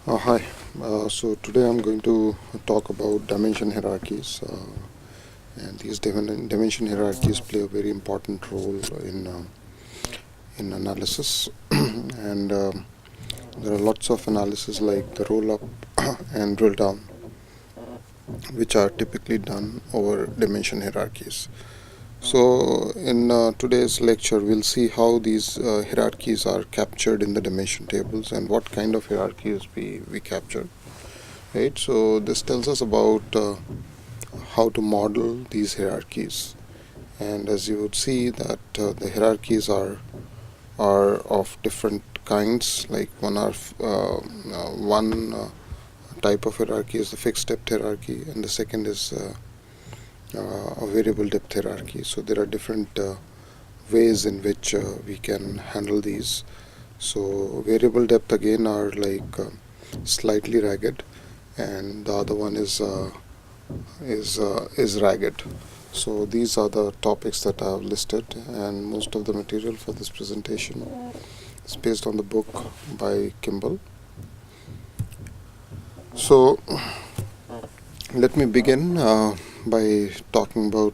Hi. So today I'm going to talk about dimension hierarchies, and these dimension hierarchies play a very important role in analysis. And there are lots of analysis like the roll up and drill down, which are typically done over dimension hierarchies. So in today's lecture, we'll see how these hierarchies are captured in the dimension tables and what kind of hierarchies we capture. Right. So this tells us about how to model these hierarchies, and as you would see that the hierarchies are of different kinds. Like one type of hierarchy is the fixed depth hierarchy, and the second is a variable depth hierarchy. So there are different ways in which we can handle these. So variable depth again are like slightly ragged, and the other one is ragged. So these are the topics that I have listed, and most of the material for this presentation is based on the book by Kimball. So let me begin by talking about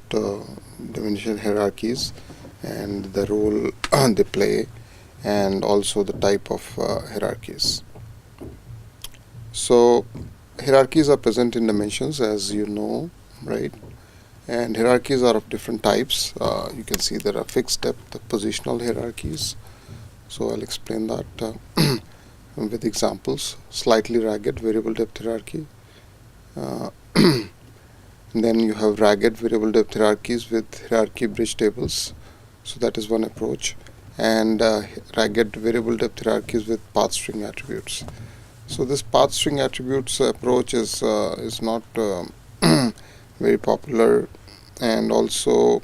dimensional hierarchies and the role they play, and also the type of hierarchies. So hierarchies are present in dimensions, as you know, right? And hierarchies are of different types. You can see there are fixed depth positional hierarchies. So I'll explain that with examples. Slightly ragged variable depth hierarchy. And then you have ragged variable depth hierarchies with hierarchy bridge tables. So that is one approach. And ragged variable depth hierarchies with path string attributes. So this path string attributes approach is not very popular, and also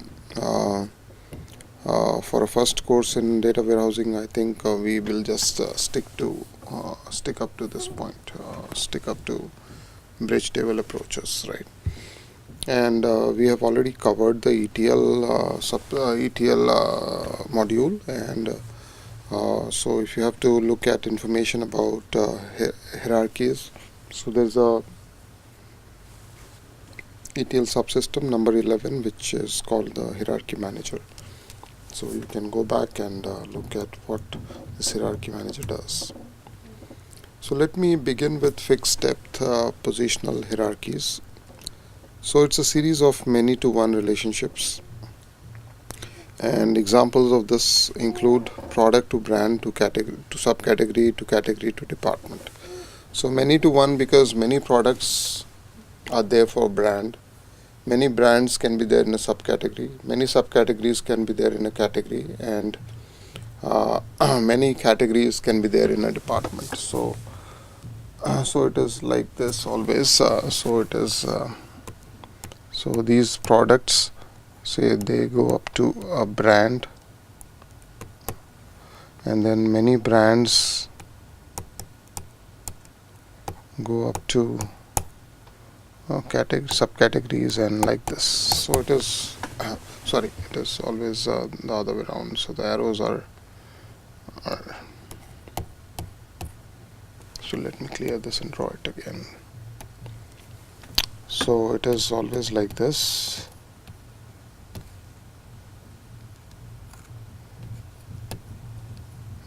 for a first course in data warehousing, I think we will just stick up to this point, stick up to bridge table approaches, right? And we have already covered the ETL module, and so if you have to look at information about hierarchies, so there's a ETL subsystem number 11, which is called the hierarchy manager. So you can go back and look at what this hierarchy manager does. So let me begin with fixed depth positional hierarchies. So it's a series of many to one relationships, and examples of this include product to brand to category to subcategory to category to department. So many to one because many products are there for brand. Many brands can be there in a subcategory. Many subcategories can be there in a category, and many categories can be there in a department. So it is like this always. So it is. So these products, say they go up to a brand, and then many brands go up to subcategories, and like this. So it is sorry, it is always the other way around. So the arrows are so let me clear this and draw it again. So it is always like this.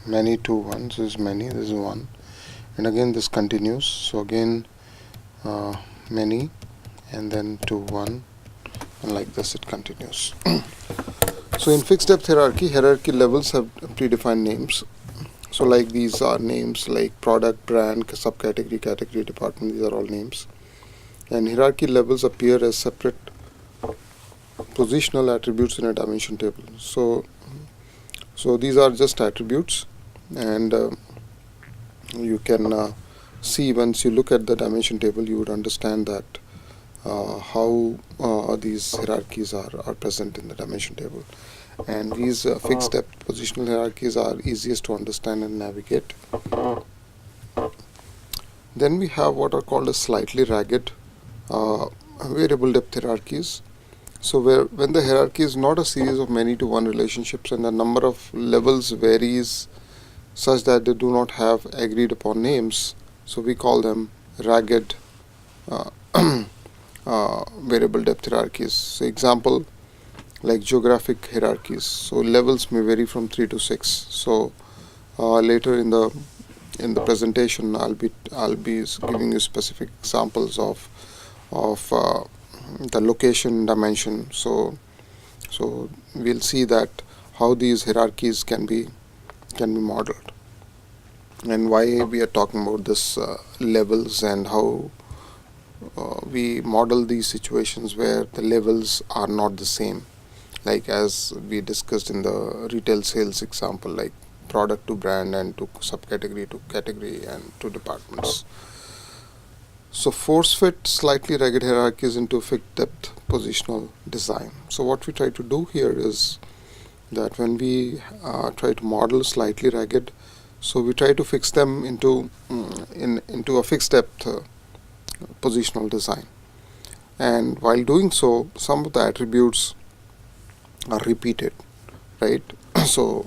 Many to one, so is many, this is one, and again this continues. So again many, and then to one, and like this it continues. So in fixed depth hierarchy levels have predefined names. So like these are names like product, brand, subcategory, category, department. These are all names, and hierarchy levels appear as separate positional attributes in a dimension table. So these are just attributes, and you can see, once you look at the dimension table, you would understand that how these hierarchies are present in the dimension table. And these fixed depth positional hierarchies are easiest to understand and navigate. Then we have what are called as slightly ragged variable depth hierarchies. So when the hierarchy is not a series of many to one relationships, and the number of levels varies such that they do not have agreed upon names, So we call them ragged uh, variable depth hierarchies. So example, like geographic hierarchies. So levels may vary from 3 to 6. So later in the presentation, I'll be giving you specific examples of the location dimension. So we'll see that how these hierarchies can be modeled, and why we are talking about this levels, and how we model these situations where the levels are not the same, like as we discussed in the retail sales example, like product to brand and to subcategory to category and to departments. So force fit slightly ragged hierarchies into fixed depth positional design. So what we try to do here is that when we try to model slightly ragged, so we try to fix them into a fixed depth positional design, and while doing so, some of the attributes are repeated, right? So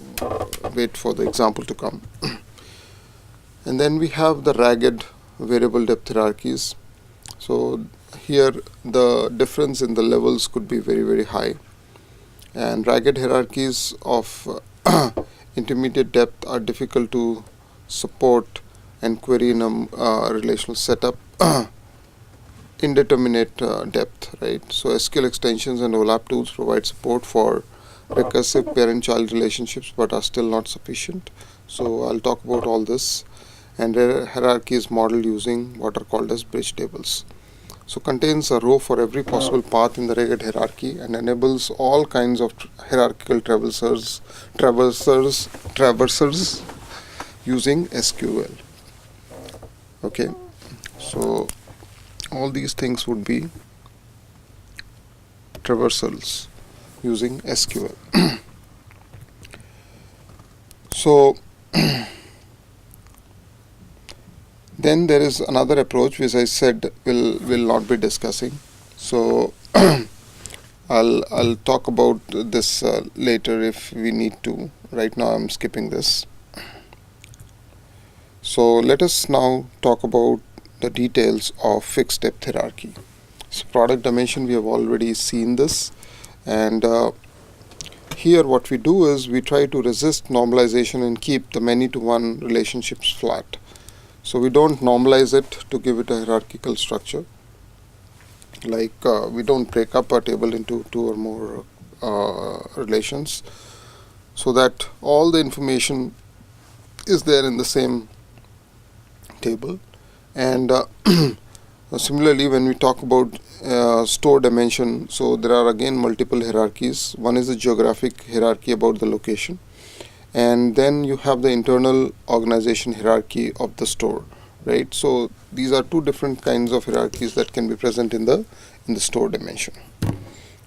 wait for the example to come. And then we have the ragged variable depth hierarchies. So here the difference in the levels could be very, very high, and ragged hierarchies of intermediate depth are difficult to support and query in a relational setup. Indeterminate depth, right? So SQL extensions and OLAP tools provide support for recursive parent-child relationships, but are still not sufficient. So I'll talk about all this. And hierarchy is modeled using what are called as bridge tables. So contains a row for every possible path in the ragged hierarchy, and enables all kinds of hierarchical traversers using SQL. Okay, so all these things would be traversals using SQL. So then there is another approach which I said will not be discussing. So I'll talk about this later if we need to. Right now I'm skipping this. So let us now talk about the details of fixed depth hierarchy. So product dimension, we have already seen this, and here what we do is we try to resist normalization and keep the many to one relationships flat. So we don't normalize it to give it a hierarchical structure, like we don't break up a table into two or more relations, so that all the information is there in the same table. And similarly, when we talk about store dimension, so there are again multiple hierarchies. One is the geographic hierarchy about the location, and then you have the internal organization hierarchy of the store, right? So these are two different kinds of hierarchies that can be present in the store dimension,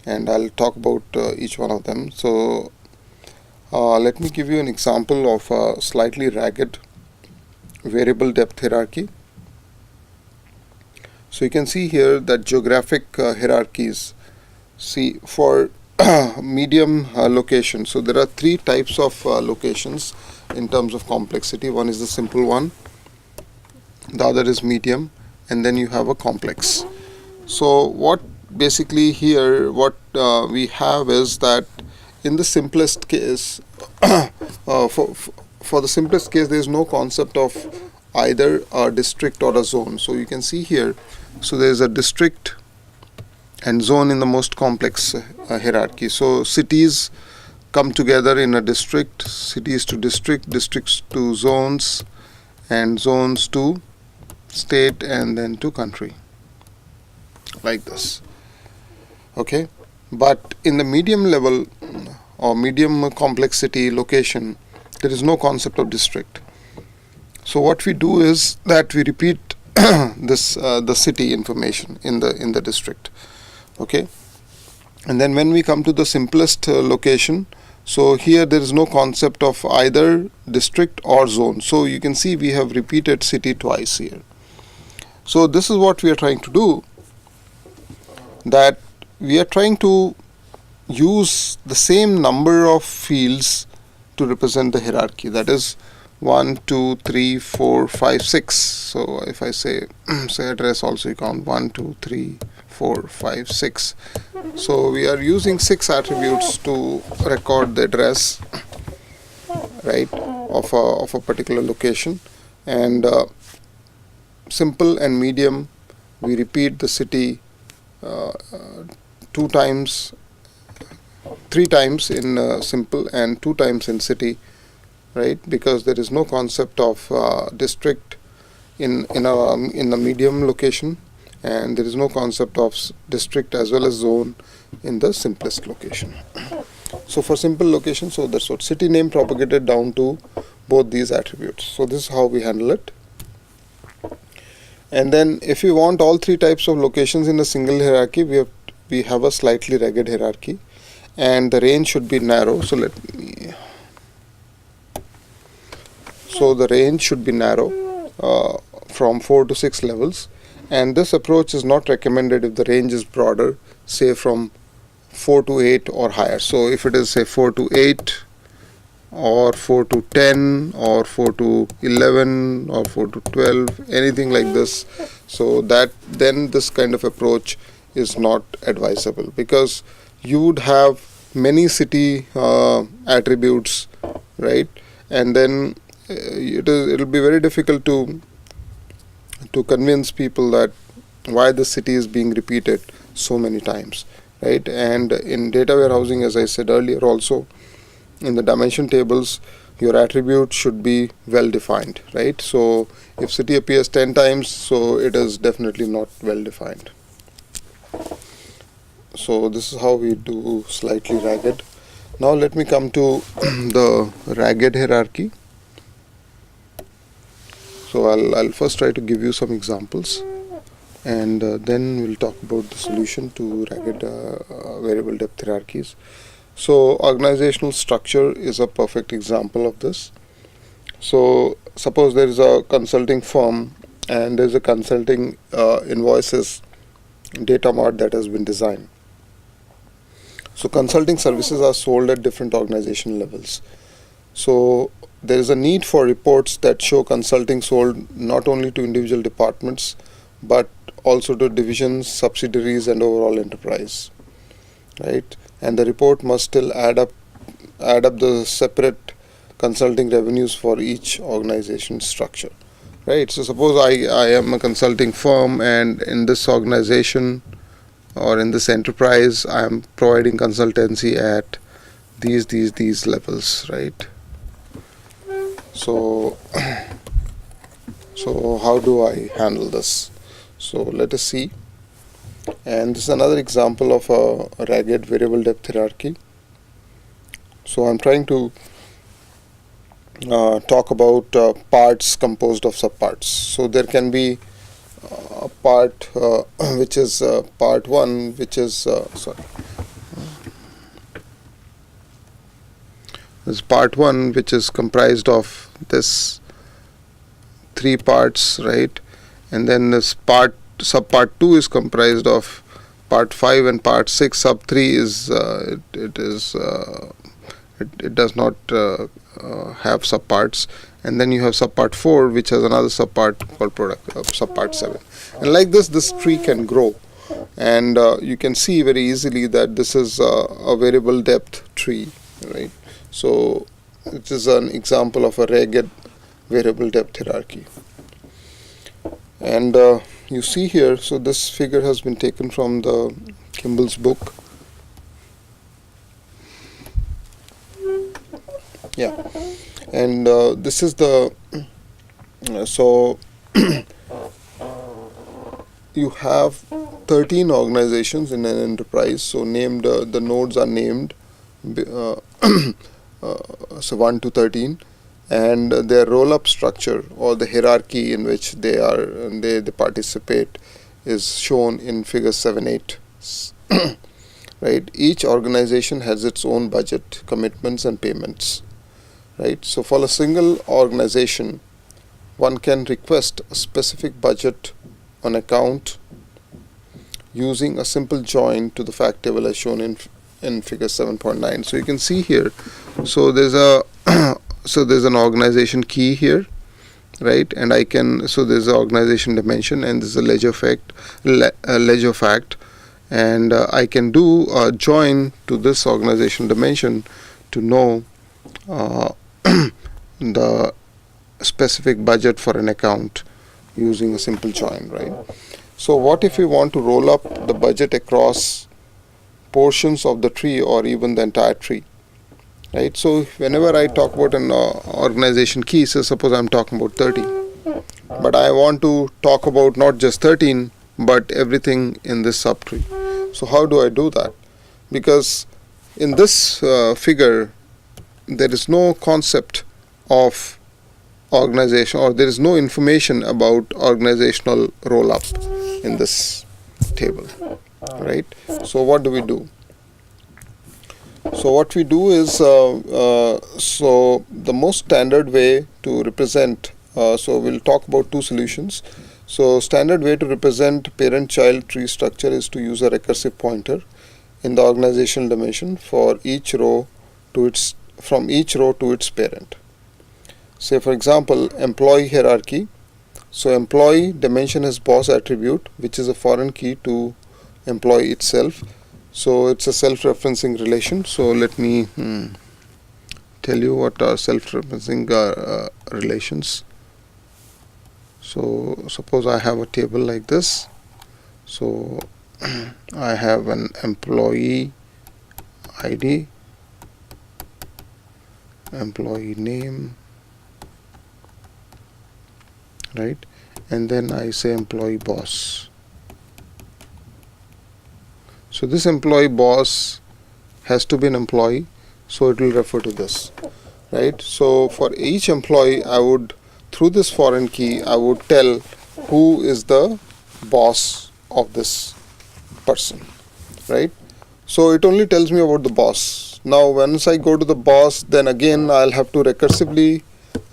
and I'll talk about each one of them. So let me give you an example of a slightly ragged variable depth hierarchy. So you can see here that geographic hierarchies, see for medium location. So there are three types of locations in terms of complexity. One is the simple one, the other is medium, and then you have a complex. So what basically here what we have is that in the simplest case, for the simplest case, there is no concept of either a district or a zone. So you can see here, so there is a district and zone in the most complex hierarchy. So cities come together in a district, cities to district, districts to zones, and zones to state, and then to country, like this. Okay, but in the medium level or medium complexity location, there is no concept of district. So what we do is that we repeat this the city information in the district. Okay, and then when we come to the simplest location, so here there is no concept of either district or zone. So you can see we have repeated city twice here. So this is what we are trying to do, that we are trying to use the same number of fields to represent the hierarchy. That is, 1 2 3 4 5 6. So if I say say address, also you count 1 2 3 4 5 6. So we are using 6 attributes to record the address, right, of a particular location. And simple and medium, we repeat the city 2 times, 3 times in simple and 2 times in city, right, because there is no concept of district in the medium location, and there is no concept of district as well as zone in the simplest location. So for simple location, so that's what city name propagated down to both these attributes. So this is how we handle it. And then if you want all 3 types of locations in a single hierarchy, we have a slightly ragged hierarchy, and the range should be narrow. So the range should be narrow from 4 to 6 levels, and this approach is not recommended if the range is broader, say from 4 to 8 or higher. So if it is say 4 to 8 or 4 to 10 or 4 to 11 or 4 to 12, anything like this, so that then this kind of approach is not advisable, because you would have many city attributes, right, and then it'll be very difficult to convince people that why the city is being repeated so many times, right. And in data warehousing, as I said earlier, also in the dimension tables, your attribute should be well defined, right. So if city appears 10 times, so it is definitely not well defined. So this is how we do slightly ragged. Now let me come to the ragged hierarchy. So I'll first try to give you some examples, and then we'll talk about the solution to ragged variable depth hierarchies. So organizational structure is a perfect example of this. So suppose there is a consulting firm and there is a consulting invoices data mart that has been designed. So consulting services are sold at different organization levels. So there is a need for reports that show consulting sold not only to individual departments but also to divisions, subsidiaries, and overall enterprise, right? And the report must still add up the separate consulting revenues for each organization structure, right? So suppose I am a consulting firm, and in this organization or in this enterprise I am providing consultancy at these levels, right? So how do I handle this? So let us see. And this is another example of a ragged variable depth hierarchy. So I'm trying to talk about parts composed of subparts. So there can be a part which is part 1, which is This part 1, which is comprised of this 3 parts, right? And then this subpart 2 is comprised of part 5 and part 6. Sub 3 is it does not have subparts. And then you have subpart 4, which has another subpart called subpart 7. And like this tree can grow, and you can see very easily that this is a variable depth tree, right? So it is an example of a ragged variable depth hierarchy. And you see here, so this figure has been taken from the Kimball's book. Yeah, and this is the so you have 13 organizations in an enterprise. So named the nodes are named so 1 to 13, and their roll-up structure or the hierarchy in which they participate is shown in figure 7-8. Right, each organization has its own budget, commitments, and payments, right? So for a single organization, one can request a specific budget on account using a simple join to the fact table as shown in figure 7.9. So you can see here, so there's a so there's an organization key here, right? And I can, so there's an organization dimension, and there's a ledger fact, and I can do a join to this organization dimension to know the specific budget for an account using a simple join, right? So what if we want to roll up the budget across portions of the tree or even the entire tree, right? So whenever I talk about an organization key, so suppose I'm talking about 13, but I want to talk about not just 13 but everything in this subtree. So how do I do that? Because in this figure there is no concept of organization, or there is no information about organizational roll up in this table, right? So what do we do? So what we do is, so the most standard way to represent, so we'll talk about two solutions. So standard way to represent parent-child tree structure is to use a recursive pointer in the organizational dimension for each row to its, from each row to its parent. Say for example, employee hierarchy. So employee dimension is boss attribute, which is a foreign key to employee itself. So it's a self-referencing relation. So let me tell you what are self-referencing relations. So suppose I have a table like this. So I have an employee ID, employee name, right? And then I say employee boss. So this employee boss has to be an employee, so it will refer to this, right? So for each employee, I would, through this foreign key, I would tell who is the boss of this person, right? So it only tells me about the boss. Now once I go to the boss, then again I'll have to recursively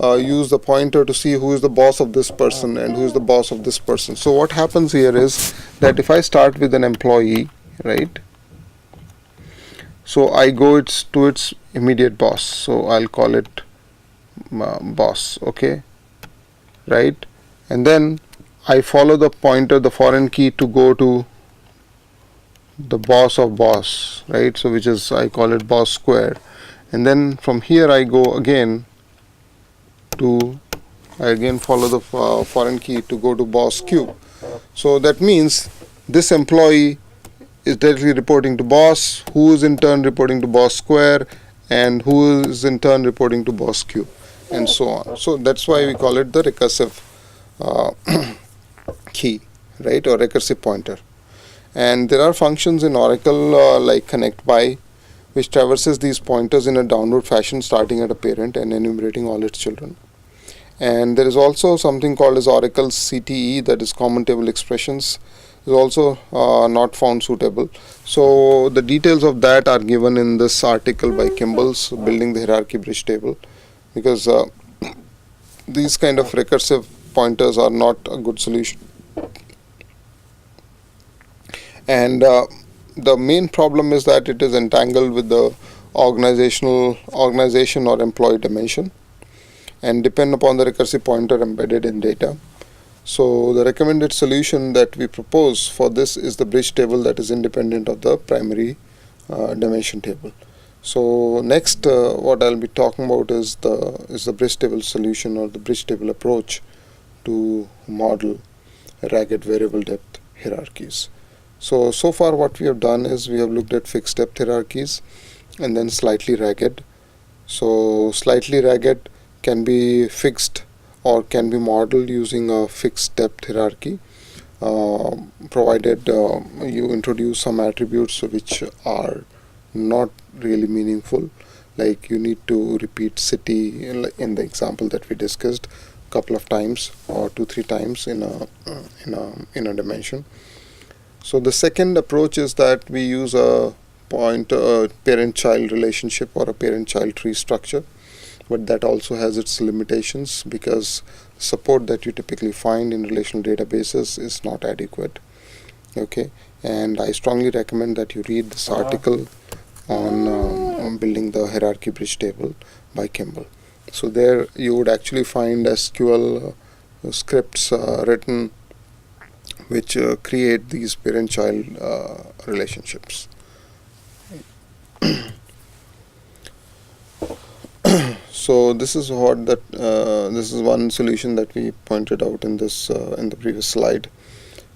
use the pointer to see who is the boss of this person and who is the boss of this person. So what happens here is that if I start with an employee, right, so I go to its immediate boss, so I'll call it boss, okay, right? And then I follow the pointer, the foreign key, to go to the boss of boss, right? So which is, I call it boss square. And then from here I go again to, I again follow the foreign key to go to boss cube. So that means this employee is directly reporting to boss, who is in turn reporting to boss square, and who is in turn reporting to boss cube, and so on. So that's why we call it the recursive key, right, or recursive pointer. And there are functions in Oracle like connect by, which traverses these pointers in a downward fashion, starting at a parent and enumerating all its children. And there is also something called as Oracle CTE, that is common table expressions, is also not found suitable. So the details of that are given in this article by Kimball's Building the Hierarchy Bridge Table, because these kind of recursive pointers are not a good solution. And the main problem is that it is entangled with the organization or employee dimension and depend upon the recursive pointer embedded in data. So the recommended solution that we propose for this is the bridge table that is independent of the primary dimension table. So next what I'll be talking about is the bridge table solution, or the bridge table approach to model ragged variable depth hierarchies. So far what we have done is we have looked at fixed depth hierarchies and then slightly ragged. So slightly ragged can be fixed or can be modeled using a fixed depth hierarchy, provided you introduce some attributes which are not really meaningful, like you need to repeat city in the example that we discussed a couple of times or 2-3 times in a dimension. So the second approach is that we use a parent-child relationship or a parent-child tree structure, but that also has its limitations because support that you typically find in relational databases is not adequate. Okay, and I strongly recommend that you read this article on building the hierarchy bridge table by Kimball. So there you would actually find SQL scripts written which create these parent-child relationships. So this is what this is one solution that we pointed out in this in the previous slide.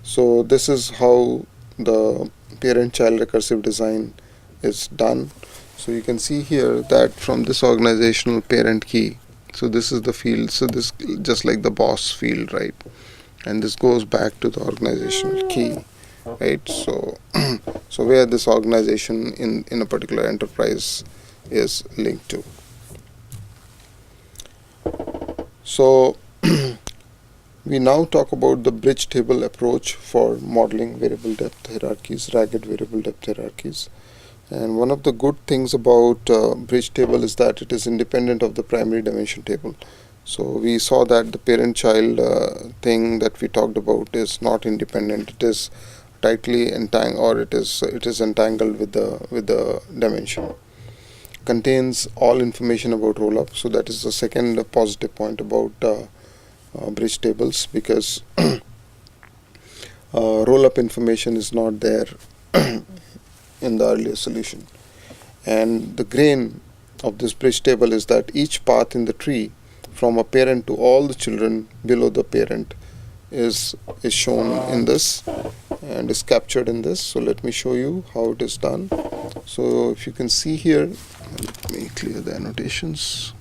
So this is how the parent-child recursive design is done. So you can see here that from this organizational parent key, so this is the field, so this just like the boss field, right? And this goes back to the organizational key, right? So so where this organization in a particular enterprise is linked to. So we now talk about the bridge table approach for modeling variable depth hierarchies, ragged variable depth hierarchies. And one of the good things about bridge table is that it is independent of the primary dimension table. So we saw that the parent-child thing that we talked about is not independent. It is tightly entangled, or it is entangled with the dimension. Contains all information about rollup. So that is the second positive point about bridge tables, because rollup information is not there in the earlier solution. And the grain of this bridge table is that each path in the tree from a parent to all the children below the parent is shown in this and is captured in this. So let me show you how it is done. So if you can see here, let me clear the annotations.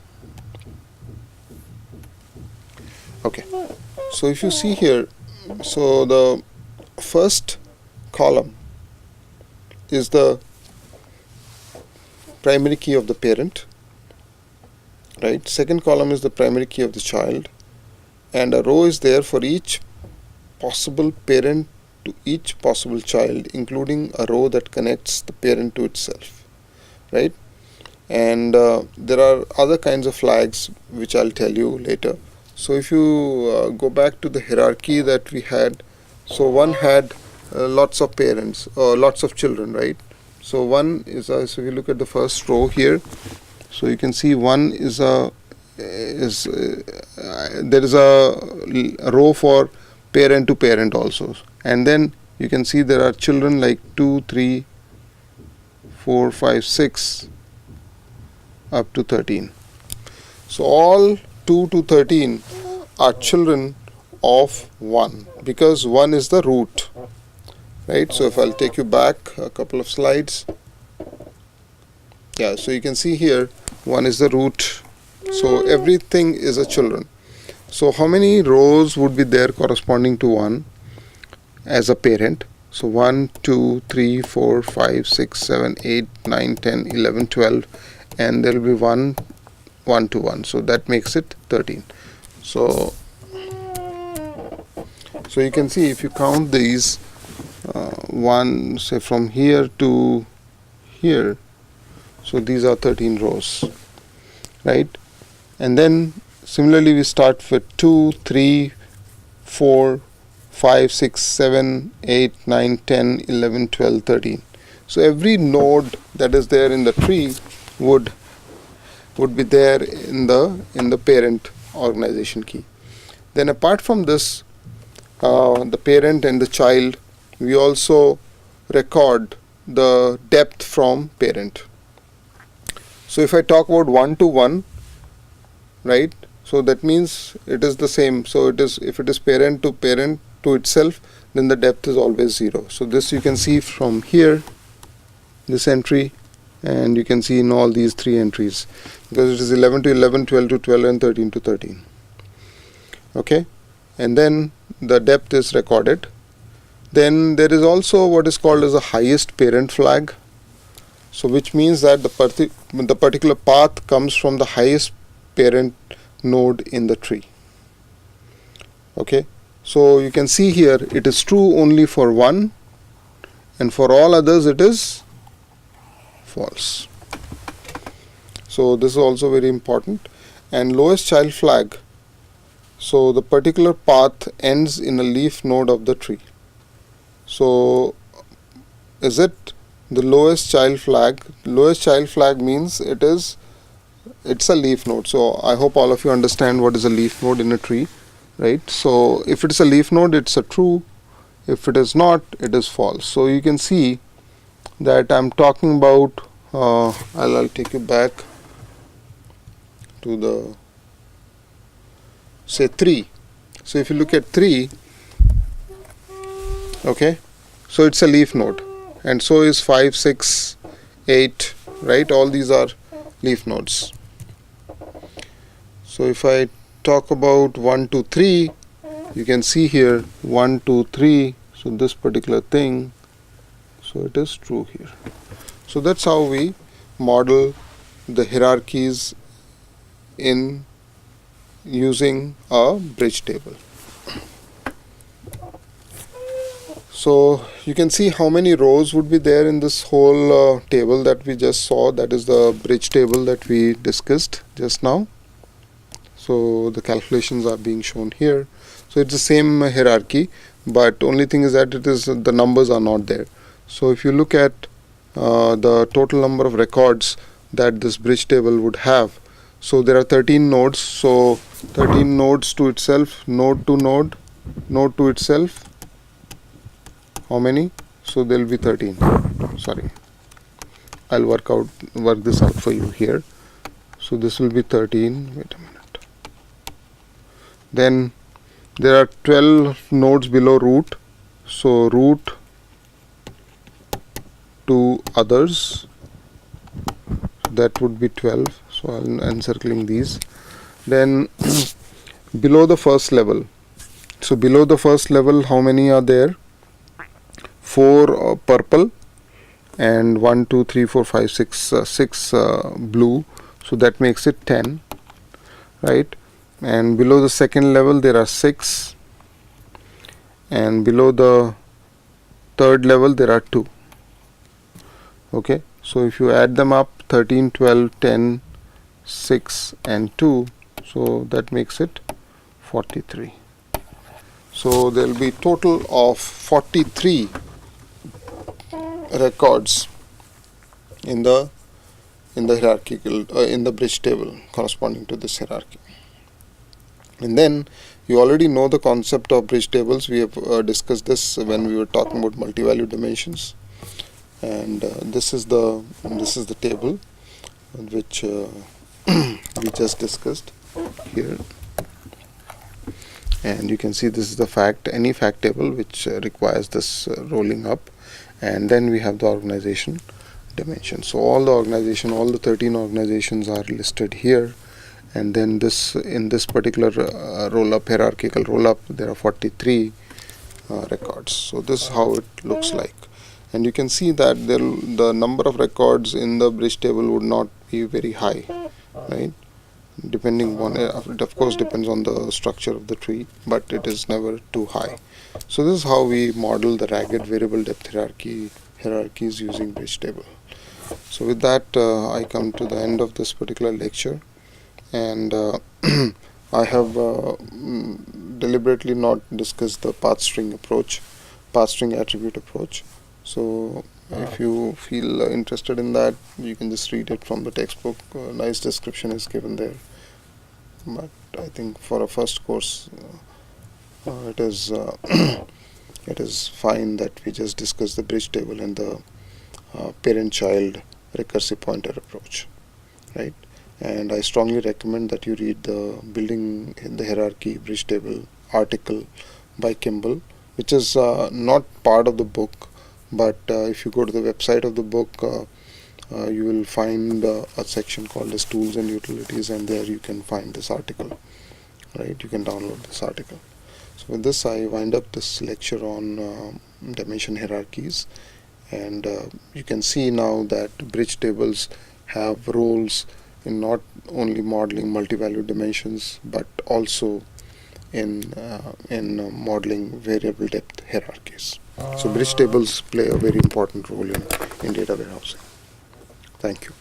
Okay, so if you see here, so the first column is the primary key of the parent, right? Second column is the primary key of the child, and a row is there for each possible parent to each possible child, including a row that connects the parent to itself, right? And there are other kinds of flags which I'll tell you later. So if you go back to the hierarchy that we had, so one had lots of parents or lots of children, right? So one is so if you look at the first row here, so you can see one is there is a row for parent to parent also, and then you can see there are children like 2, 3, 4, 5, 6 up to 13. So all 2 to 13 are children of 1, because 1 is the root, right? So if I'll take you back a couple of slides, yeah, so you can see here 1 is the root, so everything is a children. So how many rows would be there corresponding to 1 as a parent? So 1, 2, 3, 4, 5, 6, 7, 8, 9, 10, 11, 12, and there will be 1 to 1, so that makes it 13. So you can see if you count these, one, say from here to here, so these are 13 rows, right? And then similarly we start with 2, 3, 4, 5, 6, 7, 8, 9, 10, 11, 12, 13. So every node that is there in the tree would be there in the parent organization key. Then apart from this, the parent and the child, we also record the depth from parent. So if I talk about 1 to 1, right, so that means it is the same. So it is, if it is parent to itself, then the depth is always 0. So this you can see from here, this entry, and you can see in all these 3 entries, because it is 11 to 11, 12 to 12, and 13 to 13. Okay, and then the depth is recorded. Then there is also what is called as a highest parent flag. So which means that the particular path comes from the highest parent node in the tree. Okay, so you can see here it is true only for 1, and for all others it is false. So this is also very important. And lowest child flag, so the particular path ends in a leaf node of the tree. So is it the lowest child flag? Lowest child flag means it is it's a leaf node. So I hope all of you understand what is a leaf node in a tree, right? So if it's a leaf node, it's a true. If it is not, it is false. So you can see that I'm talking about, I'll take you back to the, say, 3. So if you look at 3, okay, so it's a leaf node, and so is 5, 6, 8, right? All these are leaf nodes. So if I talk about 1, 2, 3, you can see here 1, 2, 3. So this particular thing, so it is true here. So that's how we model the hierarchies in using a bridge table. So you can see how many rows would be there in this whole table that we just saw. That is the bridge table that we discussed just now. So the calculations are being shown here. So it's the same hierarchy, but only thing is that it is the numbers are not there. So if you look at the total number of records that this bridge table would have, so there are 13 nodes. So 13 nodes to itself, node to node, node to itself. How many? So there will be 13. Sorry, I'll work this out for you here. So this will be 13. Wait a minute. Then there are 12 nodes below root. So root to others, that would be 12. So I'm encircling these. Then below the first level. So below the first level, how many are there? 4 purple and 1, 2, 3, 4, 5, 6 blue. So that makes it 10, right? And below the second level there are 6, and below the third level there are 2. Okay, so if you add them up, 13, 12, 10, 6 and 2, so that makes it 43. So there will be total of 43 records in the hierarchical in the bridge table corresponding to this hierarchy. And then you already know the concept of bridge tables. We have discussed this when we were talking about multi-value dimensions, and this is the table which we just discussed here. And you can see this is the any fact table which requires this rolling up, and then we have the organization dimension. So all the 13 organizations are listed here, and then in this particular roll-up, hierarchical roll-up, there are 43 records. So this is how it looks like, and you can see that the number of records in the bridge table would not be very high, right? Depending on it, of course, depends on the structure of the tree, but it is never too high. So this is how we model the ragged variable depth hierarchies using bridge table. So with that, I come to the end of this particular lecture, and I have deliberately not discussed the path string attribute approach. So if you feel interested in that, you can just read it from the textbook. Nice description is given there, but I think for a first course it is it is fine that we just discuss the bridge table and the parent-child recursive pointer approach, right? And I strongly recommend that you read the Building in the Hierarchy Bridge Table article by Kimball, which is not part of the book, but if you go to the website of the book, you will find a section called as Tools and Utilities, and there you can find this article, right? You can download this article. So with this, I wind up this lecture on dimension hierarchies, and you can see now that bridge tables have roles in not only modeling multi-value dimensions, but also in modeling variable depth hierarchies. So bridge tables play a very important role in data warehousing. Thank you.